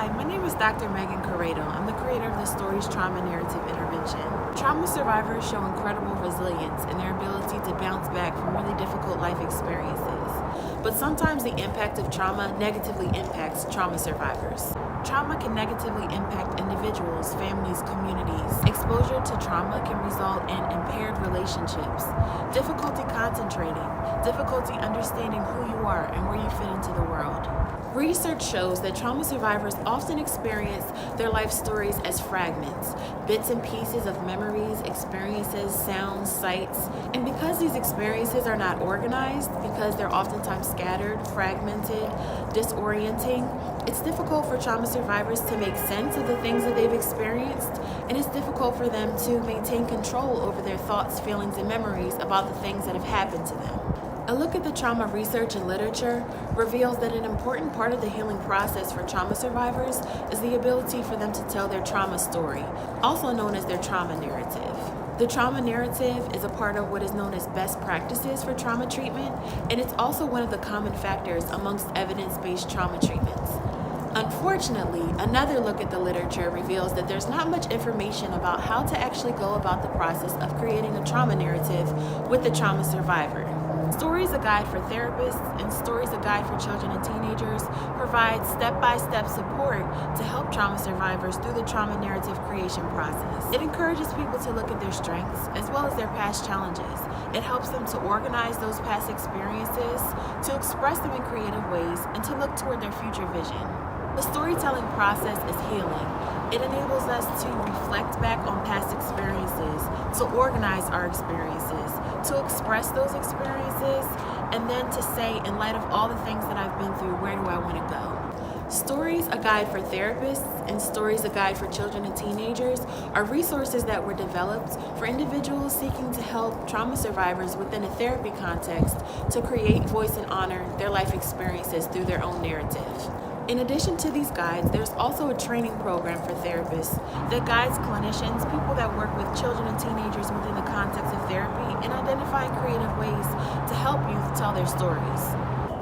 Hi, my name is Dr. Meagan Corrado. I'm the creator of the Storiez Trauma Narrative Intervention. Trauma survivors show incredible resilience in their ability to bounce back from really difficult life experiences. But sometimes the impact of trauma negatively impacts trauma survivors. Trauma can negatively impact individuals, families, communities. Exposure to trauma can result in impaired relationships, difficulty concentrating, difficulty understanding who you are and where you fit into the world. Research shows that trauma survivors often experience their life stories as fragments, bits and pieces of memories, experiences, sounds, sights. And because these experiences are not organized, because they're oftentimes scattered, fragmented, disorienting, it's difficult for trauma survivors to make sense of the things that they've experienced, and it's difficult for them to maintain control over their thoughts, feelings, and memories about the things that have happened to them. A look at the trauma research and literature reveals that an important part of the healing process for trauma survivors is the ability for them to tell their trauma story, also known as their trauma narrative. The trauma narrative is a part of what is known as best practices for trauma treatment, and it's also one of the common factors amongst evidence-based trauma treatments. Unfortunately, another look at the literature reveals that there's not much information about how to actually go about the process of creating a trauma narrative with the trauma survivor. Storiez, a guide for therapists, and Storiez, a guide for children and teenagers, provides step-by-step support to help trauma survivors through the trauma narrative creation process. It encourages people to look at their strengths as well as their past challenges. It helps them to organize those past experiences, to express them in creative ways, and to look toward their future vision. The storytelling process is healing. It enables us to reflect back on past experiences, to organize our experiences, to express those experiences, and then to say, in light of all the things that I've been through, where do I want to go? Storiez, a guide for therapists, and Storiez, a guide for children and teenagers, are resources that were developed for individuals seeking to help trauma survivors within a therapy context to create, voice, and honor their life experiences through their own narrative. In addition to these guides, there's also a training program for therapists that guides clinicians, people that work with children and teenagers within the context of therapy, in identifying creative ways to help youth tell their stories.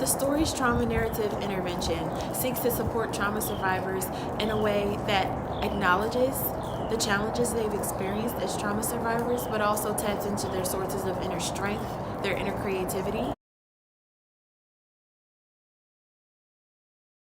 The Storiez Trauma Narrative Intervention seeks to support trauma survivors in a way that acknowledges the challenges they've experienced as trauma survivors, but also taps into their sources of inner strength, their inner creativity.